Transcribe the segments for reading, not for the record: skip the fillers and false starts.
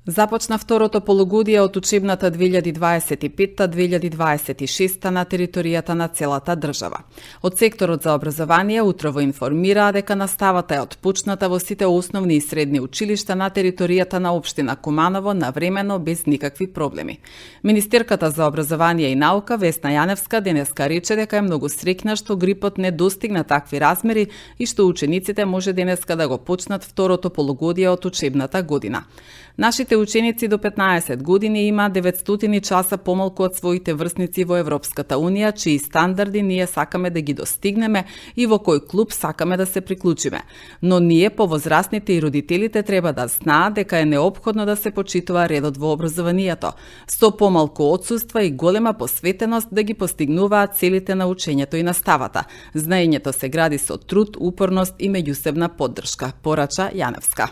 Започна второто полугодие од учебната 2025-2026 на територијата на целата држава. Од секторот за образование утрово информираа дека наставата е отпочната во сите основни и средни училишта на територијата на општина Куманово навремено без никакви проблеми. Министерката за образование и наука Весна Јаневска денеска рече дека е многу среќна што грипот не достигна такви размери и што учениците може денеска да го почнат второто полугодие од учебната година. Нашите ученици до 15 години има 900 часа помалку од своите врсници во Европската Унија, чии стандарди ние сакаме да ги достигнеме и во кој клуб сакаме да се приклучиме. Но ние, повозрастните и родителите, треба да знаат дека е неопходно да се почитува редот во образованието, со помалку отсуства и голема посветеност да ги постигнуваат целите на учењето и наставата. Знаењето се гради со труд, упорност и меѓусебна поддршка, порача Јаневска.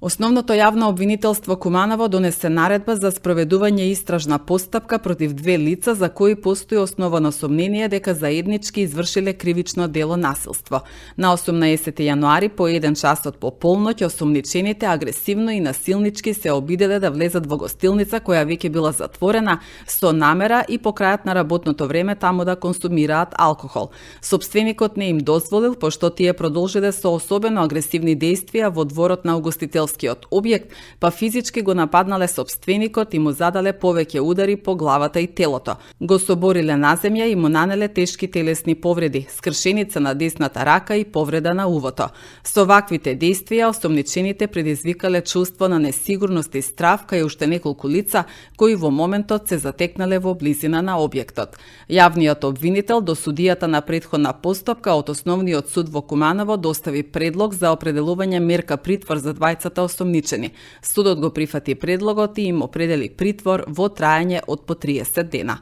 Основното јавно обвинителство Куманово донесе наредба за спроведување истражна постапка против две лица за кои постои основано сомнение дека заеднички извршиле кривично дело насилство. На 18 јануари по 1 часот по полноќ осомничените агресивно и насилнички се обиделе да влезат во гостилница која веќе била затворена со намера и по крајот на работното време таму да консумираат алкохол. Сопственикот не им дозволил, пошто тие продолжиле со особено агресивни дејствија во дворот на угостителскиот објект, па физички го нападнале сопственикот и му задале повеќе удари по главата и телото. Го собориле на земја и му нанеле тешки телесни повреди, скршеница на десната рака и повреда на увото. Со ваквите дејствија осомничените предизвикале чувство на несигурност и страв кај уште неколку лица кои во моментот се затекнале во близина на објектот. Јавниот обвинител до судијата на претходна постапка од Основниот суд во Куманово достави предлог за определување мерка притвор за двајцата осомничени. Судот го прифати предлогот и им определи притвор во траење од по 30 дена.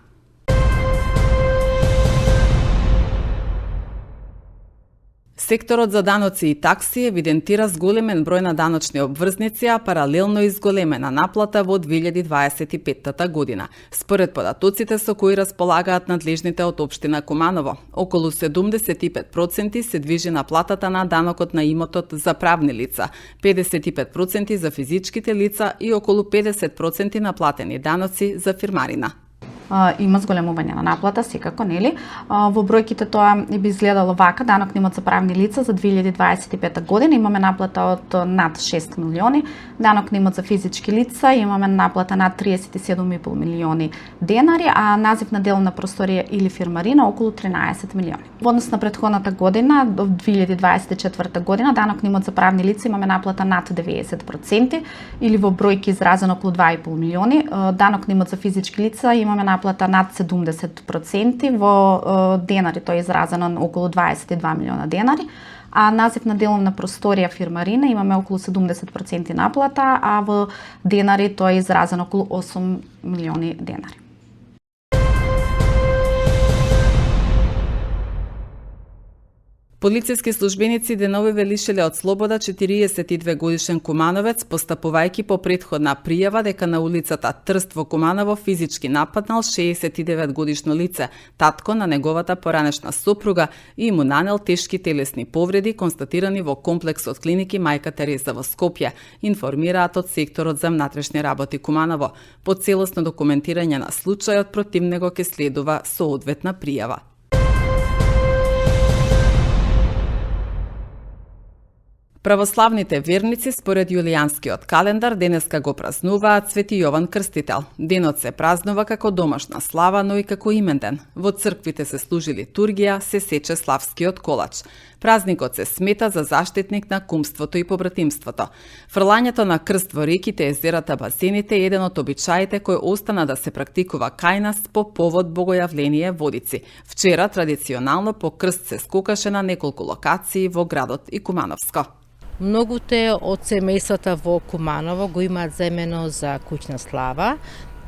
Секторот за даноци и такси евидентира зголемен број на даночни обврзници, а паралелно и зголемена наплата во 2025 година. Според податоците со кои располагаат надлежните од општина Куманово, околу 75% се движи наплатата на данокот на имотот за правни лица, 55% за физичките лица и околу 50% наплатени даноци за фирмарина. Има зголемување на наплата, секако, нели? Во бројките тоа би изгледало вака: данок на имот за правни лица за 2025 година имаме наплата од над 6 милиони, данок на имот за физички лица имаме наплата над 37,5 милиони денари, а назив на деловна просторија или фирмарина околу 13 милиони. Во однос на претходната година, до 2024 година, данок на имот за правни лица имаме наплата над 90% или во бројки изразено околу 2,5 милиони, данок на имот за физички лица имаме наплата над 70%, во денари тоа е изразено околу 22 милиона денари, а назив на деловна просторија фирмарина имаме околу 70% наплата, а во денари тоа е изразено околу 8 милиони денари. Полициски службеници деновиве лишеле од слобода 42 годишен кумановец, постапувајќи по претходна пријава дека на улицата Трст во Куманово физички нападнал 69 годишно лице, татко на неговата поранешна сопруга, и му нанел тешки телесни повреди констатирани во комплексот клиники Мајка Тереза во Скопје, информираат од секторот за внатрешни работи Куманово. По целосно документирање на случајот против него ќе следува соодветна пријава. Православните верници според јулијанскиот календар денеска го празнуваат Свети Јован Крстител. Денот се празнува како домашна слава, но и како именден. Во црквите се служи литургија, се сече славскиот колач. Празникот се смета за заштитник на кумството и побратимството. Фрлањето на крст во реките, езерата, басените е еден од обичаите кој остана да се практикува кај нас по повод богојавление Водици. Вчера традиционално по крст се скокаше на неколку локации во градот и Кумановско. Многуте од семејствата во Куманово го имаат земено за куќна слава,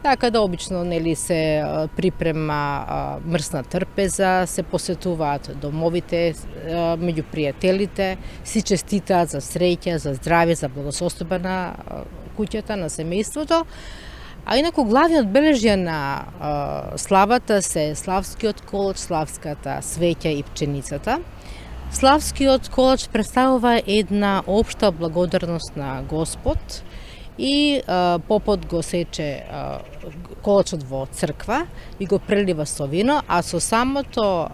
така да обично нели се припрема мрсна трпеза, се посетуваат домовите меѓу пријателите, си честитаат за среќа, за здравје, за благосостојба на куќата, на семејството. А инаку главни одбележја на славата се славскиот колач, славската свеќа и пченицата. Славскиот колач представува една општа благодарност на Господ и попот го сече колачот во црква и го прелива со вино, а со самото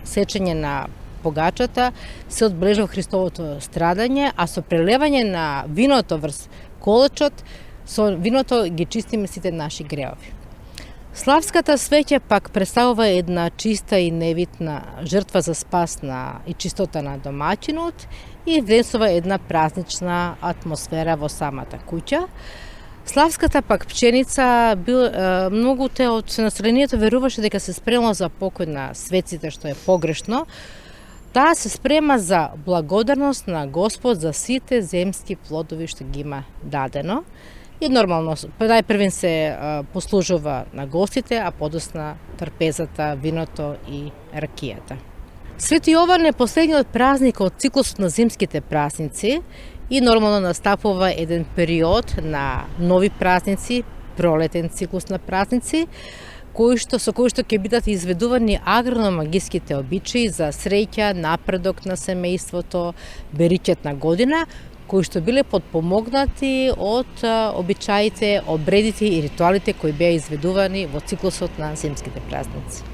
сечење на погачата се одбележува Христовото страдање, а со прелевање на виното врз колачот, со виното ги чистиме сите наши греови. Славската свеќа пак представува една чиста и невитна жртва за спас и чистота на домаќинот и внесува една празнична атмосфера во самата куќа. Славската пак пченица многуте од населението веруваше дека се спремала за покој на светците, што е погрешно. Таа се спрема за благодарност на Господ за сите земски плодови што ги има дадено. И нормално, најпрвен се послужува на гостите, а подосна трпезата, виното и ракијата. Свети Јован е последниот празник од циклусот на зимските празници и нормално настапува еден период на нови празници, пролетен циклус на празници, со кои што ќе бидат изведувани агрономагиските обичаи за среќа, напредок на семејството, бериќет на година, кои што биле подпомогнати од обичаите, обредите и ритуалите кои беа изведувани во циклусот на зимските празници.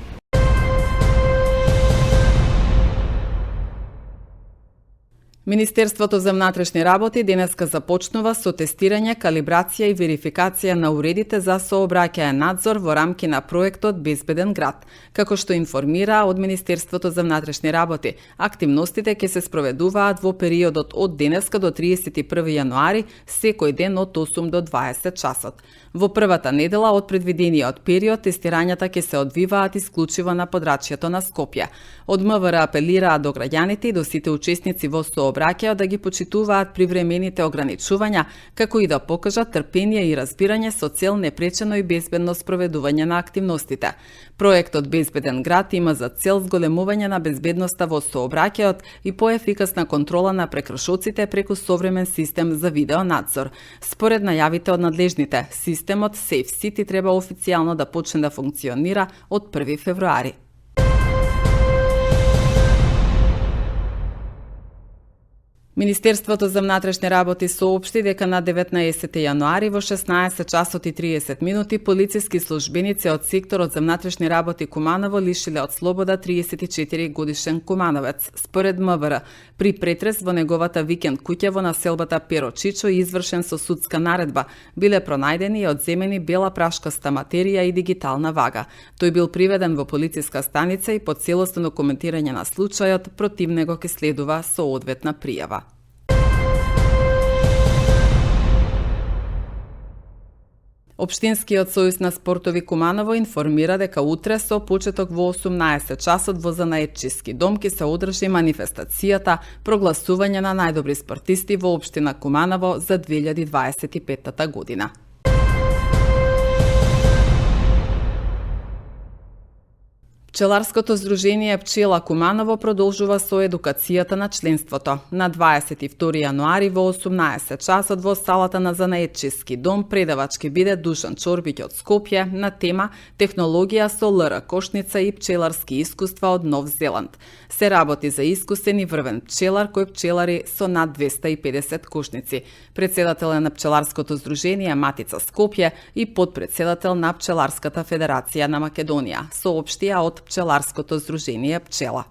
Министерството за внатрешни работи денеска започнува со тестирање, калибрација и верификација на уредите за сообраќаен надзор во рамки на проектот Безбеден град. Како што информира од Министерството за внатрешни работи, активностите ќе се спроведуваат во периодот од денеска до 31 јануари, секој ден од 8 до 20 часот. Во првата недела од предвидениот период, тестирањата ќе се одвиваат исклучиво на подрачјето на Скопје. Од МВР апелираат до граѓаните и до сите учесници во сообраќајот да ги почитуваат привремените ограничувања, како и да покажат трпение и разбирање со цел непречено и безбедно спроведување на активностите. Проектот Безбеден град има за цел зголемување на безбедноста во сообраќајот и поефикасна контрола на прекршоците преку современ систем за видеонадзор. Според најавите од надлежните, системот Safe City треба официјално да почне да функционира од 1 февруари. Министерството за внатрешни работи соопшти дека на 19 јануари во 16 часот и 30 минути полициски службеници од секторот за внатрешни работи Куманово лишиле од слобода 34 годишен кумановец. Според МВР, при претрес во неговата викенд куќа во населбата Перо Чичо извршен со судска наредба, биле пронајдени и одземени бела прашкаста материја и дигитална вага. Тој бил приведен во полициска станица и по целосно документирање на случајот против него ќе следува соодветна пријава. Општинскиот сојуз на спортови Куманово информира дека утре со почеток во 18 часот во Занаетчиски дом ќе се одржи манифестацијата прогласување на најдобри спортисти во општина Куманово за 2025 година. Пчеларското здружение Пчела Куманово продолжува со едукацијата на членството. На 22 јануари во 18 часот во салата на Занаетчиски дом предавач ќе биде Душан Чорбиќ од Скопје на тема Технологија со ЛР кошница и пчеларски искуства од Нов Зеланд. Се работи за искусен и врвен пчелар кој пчелари со над 250 кошници. Председател е на Пчеларското здружение Матица Скопје и подпредседател на Пчеларската федерација на Македонија, соопштија од Пчеларското здружение Пчела.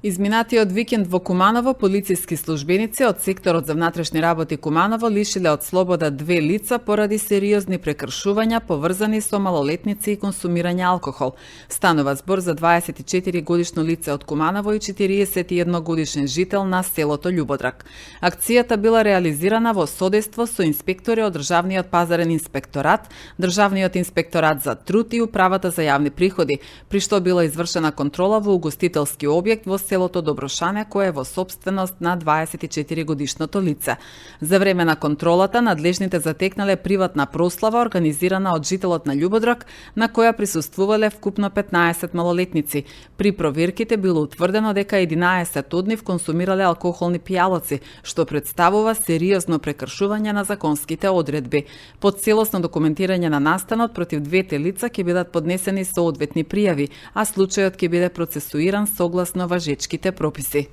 Изминатиот викенд во Куманово полициски службеници од секторот за внатрешни работи Куманово лишиле од слобода 2 лица поради сериозни прекршувања поврзани со малолетници и консумирање алкохол. Станува збор за 24 годишно лице од Куманово и 41 годишен жител на селото Љубодрак. Акцијата била реализирана во содејство со инспектори од Државниот пазарен инспекторат, Државниот инспекторат за труд и Управата за јавни приходи, при што била извршена контрола во угостителски објект во селото селото Доброшане, кое е во сопственост на 24 годишното лице. За време на контролата, надлежните затекнале приватна прослава организирана од жителот на Љубодрак, на која присуствувале вкупно 15 малолетници. При проверките било утврдено дека 11 од нив консумирале алкохолни пијалоци, што представува сериозно прекршување на законските одредби. По целосно документирање на настанот против двете лица ќе бидат поднесени соодветни пријави, а случајот ќе биде процесуиран согласно важечките прописи.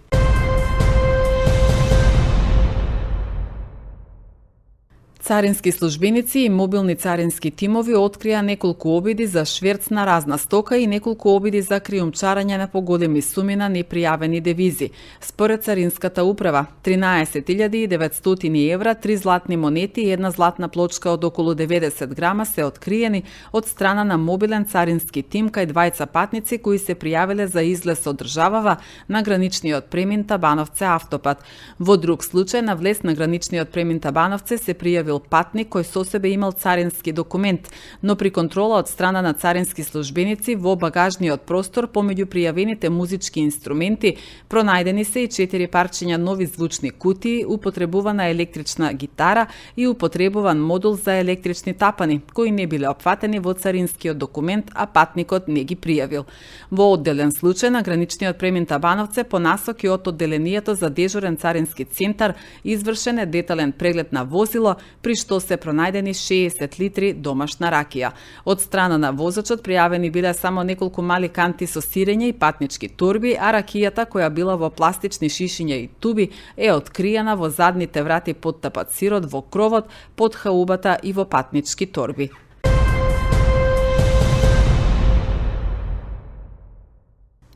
Царински службеници и мобилни царински тимови открија неколку обиди за шверц на разна стока и неколку обиди за криумчарање на поголеми суми на непријавени девизи. Според Царинската управа, 13.900 евра, 3 златни монети и една златна плочка од околу 90 грама се откриени од страна на мобилен царински тим кај двајца патници кои се пријавиле за излез од државава на граничниот премин Табановце автопат. Во друг случај, на влез на граничниот премин Табановце се пријавил патник кој со себе имал царински документ, но при контрола од страна на царински службеници во багажниот простор помеѓу пријавените музички инструменти пронајдени се и 4 парчиња нови звучни кутии, употребувана електрична гитара и употребуван модул за електрични тапани, кои не биле опфатени во царинскиот документ, а патникот не ги пријавил. Во одделен случај на граничниот премин Табановце по насоки од одделението за дежурен царински центар извршен е детален преглед на возило, при што се пронајдени 60 литри домашна ракија. Од страна на возачот пријавени биле само неколку мали канти со сирење и патнички торби, а ракијата која била во пластични шишиња и туби е откриена во задните врати под тапацирот, во кровот, под хаубата и во патнички торби.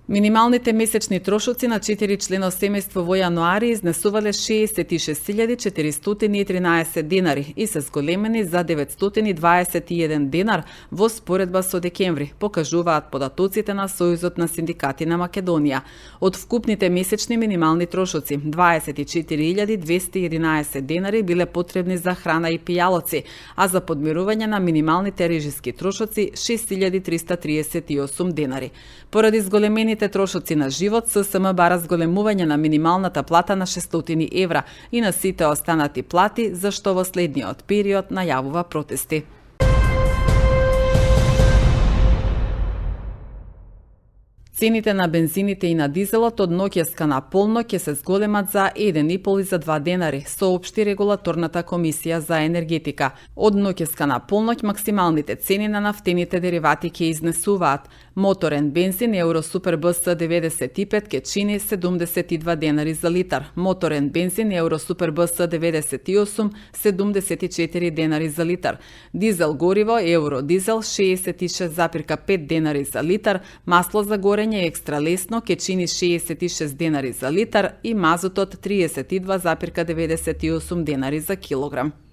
Минималните месечни трошоци на 4-члено семејство во јануари изнесувале 66.413 денари и се зголемени за 921 денар во споредба со декември, покажуваат податоците на Сојузот на синдикати на Македонија. Од вкупните месечни минимални трошоци, 24.211 денари биле потребни за храна и пијалоци, а за подмирување на минималните режиски трошоци 6.338 денари. Поради зголемените трошоци на живот, ССМ бара зголемување на минималната плата на 600 евра и на сите останати плати, за што во следниот период најавува протести. Цените на бензините и на дизелот од ноќеска на полно ќе се зголемат за 1,5 и за 2 денари, соопшти регулаторната комисија за енергетика. Од ноќеска на полноќ максималните цени на нафтените деривати ќе изнесуваат. Моторен бензин Евро Супер БС 95 ќе чини 72 денари за литар. Моторен бензин Евро Супер БС 98 74 денари за литар. Дизел гориво Евро Дизел 66,5 денари за литар. Масло за горење екстра лесно ќе чини 66 денари за литар и мазутот 32,98 денари за килограм.